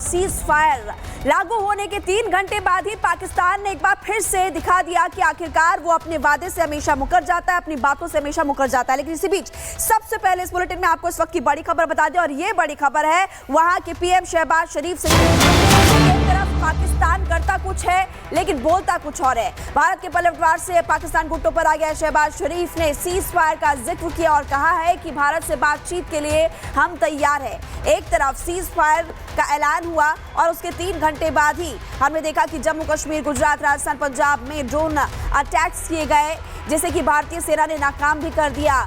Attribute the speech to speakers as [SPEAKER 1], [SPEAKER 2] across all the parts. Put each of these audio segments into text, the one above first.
[SPEAKER 1] Cease fire लागू होने के 3 घंटे बाद ही पाकिस्तान ने एक बार फिर से दिखा दिया कि आखिरकार वो अपने वादे से हमेशा मुकर जाता है, अपनी बातों से हमेशा मुकर जाता है। लेकिन इसी बीच सबसे पहले इस बुलेटिन में आपको इस वक्त की बड़ी खबर बता दें, और ये बड़ी खबर है वहां के पीएम शहबाज शरीफ से। एक तरफ पाकिस्तान करता कुछ है लेकिन बोलता कुछ और है। भारत के पलटवार से पाकिस्तान घुटनों पर आ गया शहबाज शरीफ ने सीज फायर का जिक्र किया और कहा है कि भारत से बातचीत के लिए हम तैयार हैं। एक तरफ सीज फायर का ऐलान हुआ और उसके 3 घंटे बाद ही हमने देखा कि जम्मू कश्मीर, गुजरात, राजस्थान, पंजाब में ड्रोन अटैक्स किए गए, जिसे कि भारतीय सेना ने नाकाम भी कर दिया।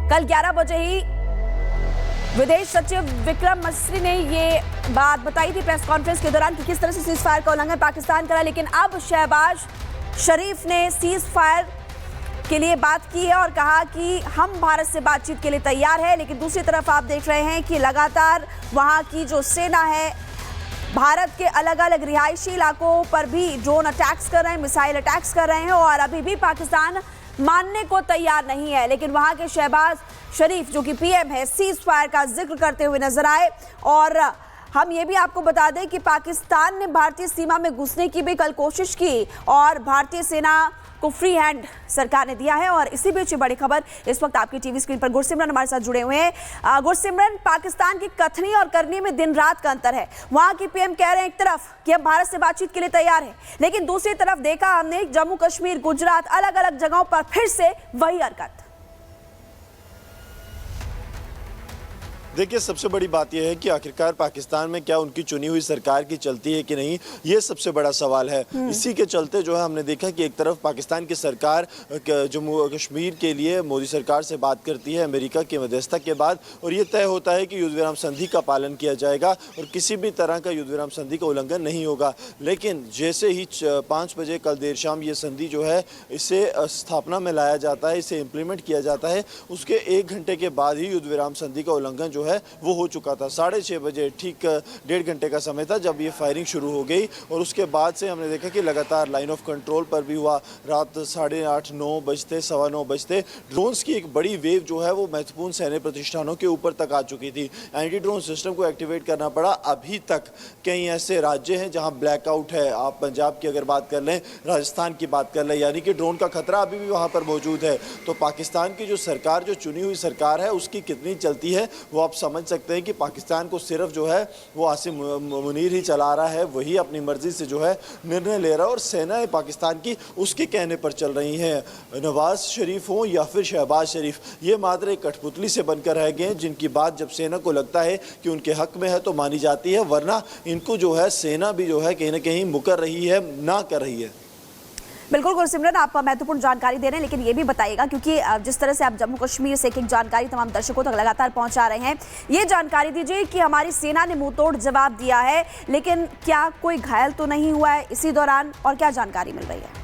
[SPEAKER 1] कल 11 बजे ही विदेश सचिव विक्रम मिस्री ने ये बात बताई थी प्रेस कॉन्फ्रेंस के दौरान कि किस तरह से सीज फायर का उल्लंघन पाकिस्तान करा। लेकिन अब शहबाज शरीफ ने सीज फायर के लिए बात की है और कहा कि हम भारत से बातचीत के लिए तैयार है। लेकिन दूसरी तरफ आप देख रहे हैं कि लगातार वहां की जो सेना है भारत के अलग अलग रिहायशी इलाकों पर भी ड्रोन अटैक्स कर रहे हैं, मिसाइल अटैक्स कर रहे हैं, और अभी भी पाकिस्तान मानने को तैयार नहीं है। लेकिन वहां के शहबाज शरीफ जो कि पीएम है, सीज फायर का जिक्र करते हुए नजर आए। और हम ये भी आपको बता दें कि पाकिस्तान ने भारतीय सीमा में घुसने की भी कल कोशिश की और भारतीय सेना को फ्री हैंड सरकार ने दिया है। और इसी बीच बड़ी खबर इस वक्त आपकी टीवी स्क्रीन पर गुरसिमरन हमारे साथ जुड़े हुए हैं। गुरसिमरन, पाकिस्तान की कथनी और करनी में दिन रात का अंतर है। वहां की पीएम कह रहे हैं एक तरफ कि हम भारत से बातचीत के लिए तैयार हैं, लेकिन दूसरी तरफ देखा हमने जम्मू कश्मीर, गुजरात, अलग अलग जगहों पर फिर से वही हरकत।
[SPEAKER 2] देखिए, सबसे बड़ी बात यह है कि आखिरकार पाकिस्तान में क्या उनकी चुनी हुई सरकार की चलती है कि नहीं, ये सबसे बड़ा सवाल है। इसी के चलते जो है हमने देखा कि एक तरफ पाकिस्तान की सरकार जम्मू कश्मीर के लिए मोदी सरकार से बात करती है अमेरिका की मध्यस्थता के बाद, और ये तय होता है कि युद्ध विराम संधि का पालन किया जाएगा और किसी भी तरह का युद्ध विराम संधि का उल्लंघन नहीं होगा। लेकिन जैसे ही 5 बजे कल देर शाम ये संधि जो है इसे स्थापना में लाया जाता है, इसे इम्प्लीमेंट किया जाता है, उसके 1 घंटे के बाद ही युद्ध विराम संधि का उल्लंघन जो है वो हो चुका था। 6:30 बजे, ठीक 1.5 घंटे का समय था जब ये फायरिंग शुरू हो गई, और उसके बाद से हमने देखा कि लगातार लाइन ऑफ कंट्रोल पर भी हुआ। रात 8:30, 9 बजते, 9:15 बजते ड्रोन्स की एक बड़ी वेव जो है वो महत्वपूर्ण सैन्य प्रतिष्ठानों के ऊपर तक आ चुकी थी। एंटी ड्रोन सिस्टम को एक्टिवेट करना पड़ा। अभी तक कई ऐसे राज्य हैं जहां ब्लैकआउट है। आप पंजाब की अगर बात कर लें, राजस्थान की बात कर लें, यानी कि ड्रोन का खतरा अभी भी वहां पर मौजूद है। तो पाकिस्तान की जो सरकार, जो चुनी हुई सरकार है, उसकी कितनी चलती है वो आप समझ सकते हैं कि पाकिस्तान को सिर्फ जो है वो आसिम मुनीर ही चला रहा है, वही अपनी मर्जी से जो है निर्णय ले रहा है, और सेनाएं पाकिस्तान की उसके कहने पर चल रही हैं। नवाज शरीफ हो या फिर शहबाज शरीफ, ये मात्र एक कठपुतली से बनकर रह गए हैं, जिनकी बात जब सेना को लगता है कि उनके हक में है तो मानी जाती है, वरना इनको जो है सेना भी जो है कहीं ना कहीं मुकर रही है, ना कर रही है।
[SPEAKER 1] बिल्कुल गुरसिमरन, आप महत्वपूर्ण जानकारी दे रहे हैं, लेकिन ये भी बताइएगा, क्योंकि जिस तरह से आप जम्मू कश्मीर से एक जानकारी तमाम दर्शकों तक लगातार पहुंचा रहे हैं, ये जानकारी दीजिए कि हमारी सेना ने मुंहतोड़ जवाब दिया है, लेकिन क्या कोई घायल तो नहीं हुआ है इसी दौरान, और क्या जानकारी मिल रही है?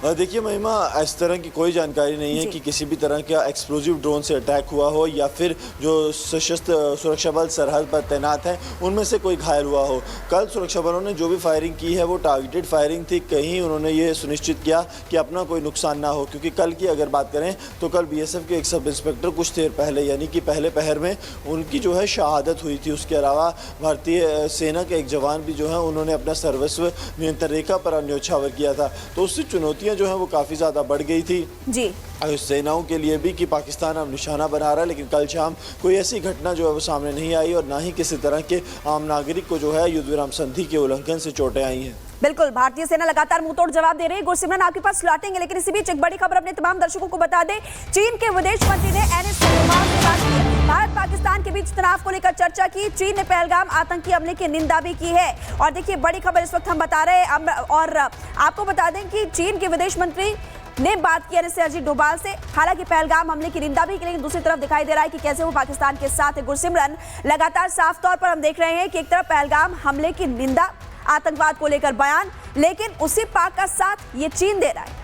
[SPEAKER 2] देखिए महिमा, इस तरह की कोई जानकारी नहीं है कि किसी भी तरह का एक्सप्लोजिव ड्रोन से अटैक हुआ हो या फिर जो सशस्त्र सुरक्षा बल सरहद पर तैनात हैं उनमें से कोई घायल हुआ हो। कल सुरक्षा बलों ने जो भी फायरिंग की है वो टारगेटेड फायरिंग थी। कहीं उन्होंने ये सुनिश्चित किया कि अपना कोई नुकसान ना हो, क्योंकि कल की अगर बात करें तो कल बीएसएफ के एक सब इंस्पेक्टर कुछ देर पहले, यानी कि पहले पहर में उनकी जो है शहादत हुई थी। उसके अलावा भारतीय सेना के एक जवान भी जो है उन्होंने अपना सर्वस्व नियंत्रण रेखा पर न्योछावर किया था। तो उससे चुनौतियाँ जो है वो काफ़ी ज़्यादा बढ़ गई थी जी सेनाओं के लिए भी कि पाकिस्तान अब निशाना बना रहा है। लेकिन कल शाम कोई ऐसी घटना जो है वो सामने नहीं आई, और ना ही किसी तरह के आम नागरिक को जो है युद्ध विराम संधि के उल्लंघन से चोटें आई हैं।
[SPEAKER 1] बिल्कुल, भारतीय सेना लगातार मुंहतोड़ जवाब दे रही है। गुरसिमरन, आपके पास लौटेंगे, लेकिन इसी बीच एक बड़ी खबर अपने तमाम दर्शकों को बता दें। चीन के विदेश मंत्री ने एनएस भारत पाकिस्तान के बीच तनाव को लेकर चर्चा की। चीन ने पहलगाम आतंकी हमले की निंदा भी की है। और देखिए, बड़ी खबर इस वक्त हम बता रहे हैं, और आपको बता दें कि चीन के विदेश मंत्री ने बात की एनएस अजीत डोभाल से। हालांकि पहलगाम हमले की निंदा भी की, लेकिन दूसरी तरफ दिखाई दे रहा है कि कैसे वो पाकिस्तान के साथ है। गुरसिमरन, लगातार साफ तौर पर हम देख रहे हैं कि एक तरफ पहलगाम हमले की निंदा, आतंकवाद को लेकर बयान, लेकिन उसी पाक का साथ ये चीन दे रहा है।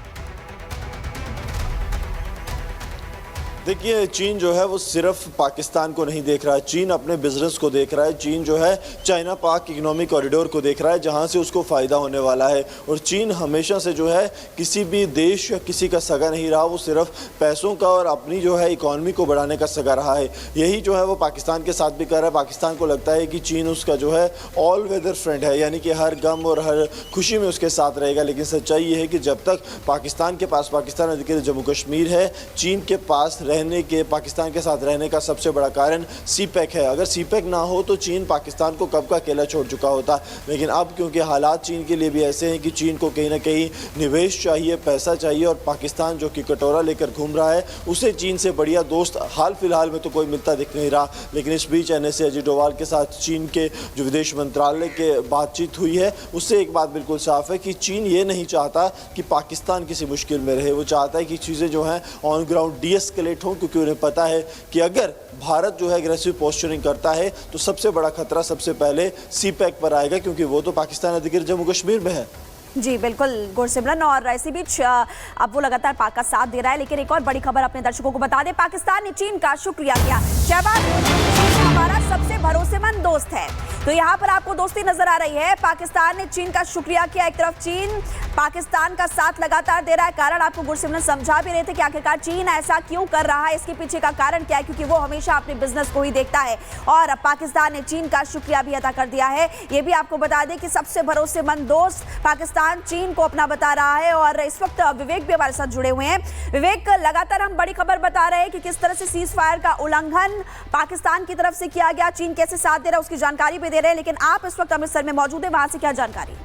[SPEAKER 2] देखिए, चीन जो है वो सिर्फ पाकिस्तान को नहीं देख रहा है, चीन अपने बिजनेस को देख रहा है। चीन जो है चाइना पाक इकोनॉमिक कॉरिडोर को देख रहा है, जहां से उसको फ़ायदा होने वाला है। और चीन हमेशा से जो है किसी भी देश या किसी का सगा नहीं रहा, वो सिर्फ पैसों का और अपनी जो है इकोनॉमी को बढ़ाने का सगा रहा है। यही जो है वो पाकिस्तान के साथ भी कर रहा है। पाकिस्तान को लगता है कि चीन उसका जो है ऑल वेदर फ्रेंड है, यानी कि हर गम और हर खुशी में उसके साथ रहेगा। लेकिन सच्चाई ये है कि जब तक पाकिस्तान के पास पाकिस्तान अधिकृत जम्मू कश्मीर है, चीन के पास रहने के पाकिस्तान के साथ रहने का सबसे बड़ा कारण सीपैक है। अगर सीपैक ना हो तो चीन पाकिस्तान को कब का अकेला छोड़ चुका होता। लेकिन अब क्योंकि हालात चीन के लिए भी ऐसे हैं कि चीन को कहीं ना कहीं निवेश चाहिए, पैसा चाहिए, और पाकिस्तान जो कि कटोरा लेकर घूम रहा है, उसे चीन से बढ़िया दोस्त हाल फिलहाल में तो कोई मिलता दिख नहीं रहा। लेकिन इस बीच NSA अजीत डोभाल के साथ चीन के जो विदेश मंत्रालय के बातचीत हुई है, उससे एक बात बिल्कुल साफ है कि चीन ये नहीं चाहता कि पाकिस्तान किसी मुश्किल में रहे। वो चाहता है कि चीज़ें जो हैं ऑन ग्राउंड डीएस्केलेट हों, क्योंकि उन्हें पता है कि अगर भारत जो है एग्रेसिव पोस्चरिंग करता है तो सबसे बड़ा खतरा सबसे पहले सीपैक पर आएगा, क्योंकि वो तो पाकिस्तान अधिकृत जम्मू कश्मीर में है।
[SPEAKER 1] जी बिल्कुल गुरसिमरन, और इसी बीच अब वो लगातार पाक का साथ दे रहा है। लेकिन एक और बड़ी खबर अपने दर्शकों को बता दें, पाकिस्तान ने चीन का शुक्रिया किया। शहबाज हमारा सबसे भरोसेमंद दोस्त है, तो यहाँ पर आपको दोस्ती नजर आ रही है। पाकिस्तान ने चीन का शुक्रिया किया। एक तरफ चीन पाकिस्तान का साथ लगातार दे रहा है। कारण आपको गुरसिमरन समझा भी रहे थे कि आखिरकार चीन ऐसा क्यों कर रहा है, इसके पीछे का कारण क्या है, क्योंकि वो हमेशा अपने बिजनेस को ही देखता है। और पाकिस्तान ने चीन का शुक्रिया भी अदा कर दिया है। ये भी आपको बता दें कि सबसे भरोसेमंद दोस्त पाकिस्तान चीन को अपना बता रहा है। और इस वक्त विवेक भी हमारे साथ जुड़े हुए हैं। विवेक, लगातार हम बड़ी खबर बता रहे हैं कि किस तरह से सीज फायर का उल्लंघन पाकिस्तान की तरफ से किया गया, चीन कैसे साथ दे रहा है उसकी जानकारी भी दे रहे हैं। लेकिन आप इस वक्त अमृतसर में मौजूद है, वहां से क्या जानकारी?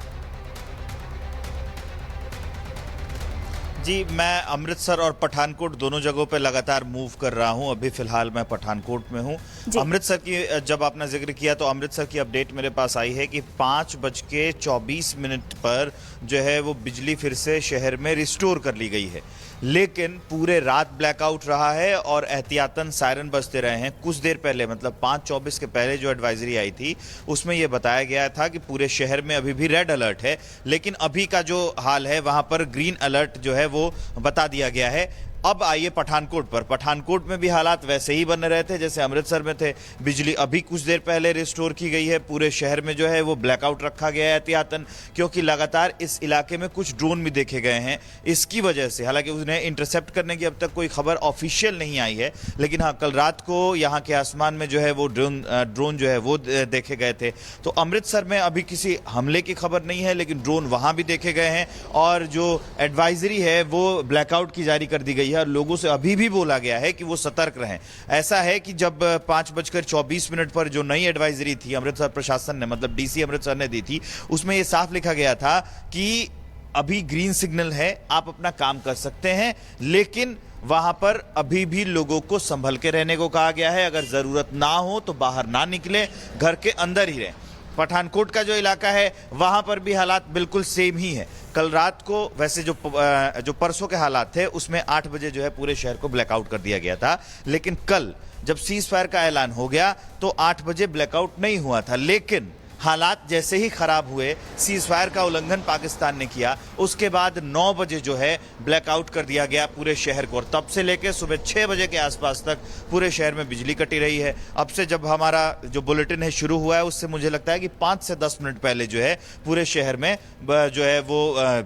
[SPEAKER 3] जी, मैं अमृतसर और पठानकोट दोनों जगहों पे लगातार मूव कर रहा हूं। अभी फिलहाल मैं पठानकोट में हूं। अमृतसर की जब आपने जिक्र किया तो अमृतसर की अपडेट मेरे पास आई है कि 5:24 पर जो है वो बिजली फिर से शहर में रिस्टोर कर ली गई है। लेकिन पूरे रात ब्लैकआउट रहा है और एहतियातन सायरन बजते रहे हैं। कुछ देर पहले, मतलब 5:24 के पहले जो एडवाइजरी आई थी उसमें यह बताया गया था कि पूरे शहर में अभी भी रेड अलर्ट है, लेकिन अभी का जो हाल है वहां पर ग्रीन अलर्ट जो है वो बता दिया गया है। अब आइए पठानकोट पर। पठानकोट में भी हालात वैसे ही बन रहे थे जैसे अमृतसर में थे। बिजली अभी कुछ देर पहले रिस्टोर की गई है। पूरे शहर में जो है वो ब्लैकआउट रखा गया है एहतियातन, क्योंकि लगातार इस इलाके में कुछ ड्रोन भी देखे गए हैं। इसकी वजह से, हालांकि उन्हें इंटरसेप्ट करने की अब तक कोई खबर ऑफिशियल नहीं आई है, लेकिन हाँ, कल रात को यहाँ के आसमान में जो है वो ड्रोन जो है वो देखे गए थे। तो अमृतसर में अभी किसी हमले की खबर नहीं है, लेकिन ड्रोन वहाँ भी देखे गए हैं। और जो एडवाइजरी है वो ब्लैकआउट की जारी कर दी गई है और लोगों से अभी भी बोला गया है कि वो सतर्क रहें। ऐसा है कि जब 5:24 पर जो नई एडवाइजरी थी अमृतसर प्रशासन ने, मतलब डीसी अमृतसर ने दी थी, उसमें ये साफ लिखा गया था कि अभी ग्रीन सिग्नल है, आप अपना काम कर सकते हैं, लेकिन वहां पर अभी भी लोगों को संभल के रहने को कहा गया है। अगर जरूरत ना हो तो बाहर ना निकले, घर के अंदर ही रहें। पठानकोट का जो इलाका है वहां पर भी हालात बिल्कुल सेम ही है। कल रात को वैसे जो परसों के हालात थे उसमें 8 बजे जो है पूरे शहर को ब्लैकआउट कर दिया गया था, लेकिन कल जब सीज फायर का ऐलान हो गया तो 8 बजे ब्लैकआउट नहीं हुआ था। लेकिन हालात जैसे ही खराब हुए, सीज फायर का उल्लंघन पाकिस्तान ने किया, उसके बाद 9 बजे जो है ब्लैकआउट कर दिया गया पूरे शहर को। और तब से लेकर सुबह 6 बजे के आसपास तक पूरे शहर में बिजली कटी रही है। अब से जब हमारा जो बुलेटिन है शुरू हुआ है, उससे मुझे लगता है कि 5 से 10 मिनट पहले जो है पूरे शहर में जो है वो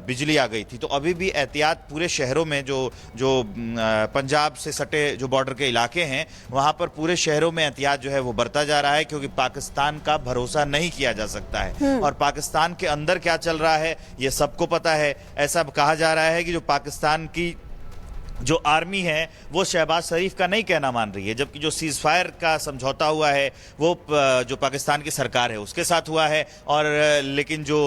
[SPEAKER 3] बिजली आ गई थी। तो अभी भी एहतियात पूरे शहरों में, जो पंजाब से सटे जो बॉर्डर के इलाके हैं, वहां पर पूरे शहरों में एहतियात जो है वो बरता जा रहा है, क्योंकि पाकिस्तान का भरोसा नहीं किया जा सकता है। और पाकिस्तान के अंदर क्या चल रहा है ये सबको पता है। ऐसा कहा जा रहा है कि जो पाकिस्तान की जो आर्मी है वो शहबाज शरीफ का नहीं कहना मान रही है, जबकि जो सीज फायर का समझौता हुआ है वो जो पाकिस्तान की सरकार है उसके साथ हुआ है। और लेकिन जो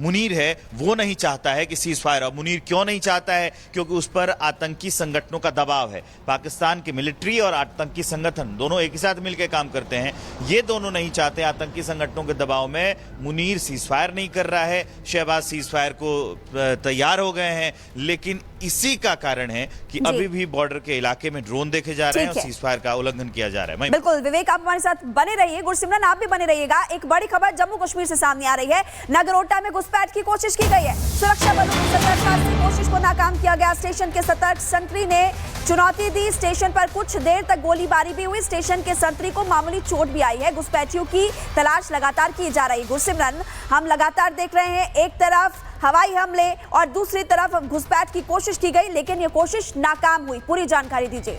[SPEAKER 3] मुनीर है वो नहीं चाहता है कि सीज फायर। और मुनीर क्यों नहीं चाहता है? क्योंकि उस पर आतंकी संगठनों का दबाव है। पाकिस्तान की मिलिट्री और आतंकी संगठन दोनों एक ही साथ मिलकर काम करते हैं। ये दोनों नहीं चाहते, आतंकी संगठनों के दबाव में मुनीर सीज फायर नहीं कर रहा है, शहबाज सीज फायर को तैयार हो गए हैं। लेकिन इसी का कारण है कि अभी भी बॉर्डर के इलाके में ड्रोन देखे जा रहे हैं और सीज फायर का उल्लंघन किया जा रहा है।
[SPEAKER 1] बिल्कुल विवेक, आप हमारे साथ बने रहिए। गुरसिमरन, आप भी बने रहिएगा। एक बड़ी खबर जम्मू कश्मीर से सामने आ रही है। नगरोटा में घुसपैठ की कोशिश की गई है। सुरक्षा बलों की सतर्कता से कोशिश को नाकाम किया गया। स्टेशन के सतर्क संतरी ने चुनौती दी। स्टेशन पर कुछ देर तक गोलीबारी भी हुई। स्टेशन के संतरी को मामूली चोट भी आई है। घुसपैठियों की तलाश लगातार की जा रही। गुरसिमरन, हम लगातार देख रहे हैं, एक तरफ हवाई हमले और दूसरी तरफ घुसपैठ की कोशिश की गई, लेकिन ये कोशिश नाकाम हुई। पूरी जानकारी दीजिए।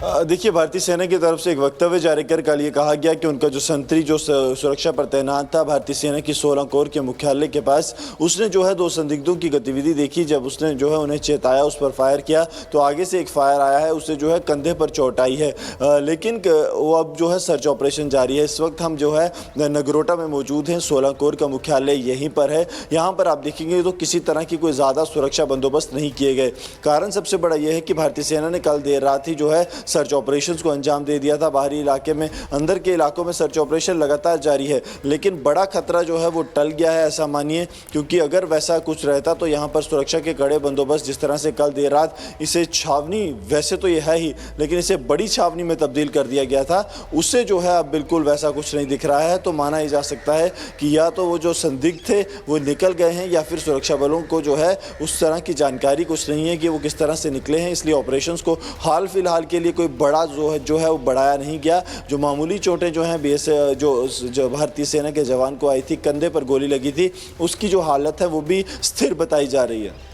[SPEAKER 2] देखिए, भारतीय सेना की तरफ से एक वक्तव्य जारी कर कल ये कहा गया कि उनका जो संतरी जो सुरक्षा पर तैनात था भारतीय सेना की 16 कोर के मुख्यालय के पास, उसने जो है 2 संदिग्धों की गतिविधि देखी। जब उसने जो है उन्हें चेताया, उस पर फायर किया तो आगे से एक फायर आया है, उससे जो है कंधे पर चोट आई है। लेकिन वो अब जो है सर्च ऑपरेशन जारी है। इस वक्त हम जो है नगरोटा में मौजूद हैं। 16 कोर का मुख्यालय यहीं पर है। यहाँ पर आप देखेंगे तो किसी तरह की कोई ज़्यादा सुरक्षा बंदोबस्त नहीं किए गए। कारण सबसे बड़ा यह है कि भारतीय सेना ने कल देर रात ही जो है सर्च ऑपरेशंस को अंजाम दे दिया था। बाहरी इलाके में, अंदर के इलाकों में सर्च ऑपरेशन लगातार जारी है, लेकिन बड़ा खतरा जो है वो टल गया है, ऐसा मानिए, क्योंकि अगर वैसा कुछ रहता तो यहाँ पर सुरक्षा के कड़े बंदोबस्त, जिस तरह से कल देर रात इसे छावनी, वैसे तो ये है ही, लेकिन इसे बड़ी छावनी में तब्दील कर दिया गया था, उससे जो है अब बिल्कुल वैसा कुछ नहीं दिख रहा है। तो माना ही जा सकता है कि या तो वो जो संदिग्ध थे वो निकल गए हैं, या फिर सुरक्षा बलों को जो है उस तरह की जानकारी कुछ नहीं है कि वो किस तरह से निकले हैं। इसलिए ऑपरेशंस को हाल फिलहाल के लिए कोई बड़ा जो है वो बढ़ाया नहीं गया। जो मामूली चोटें जो हैं जो भारतीय सेना के जवान को आई थी, कंधे पर गोली लगी थी, उसकी जो हालत है वो भी स्थिर बताई जा रही है।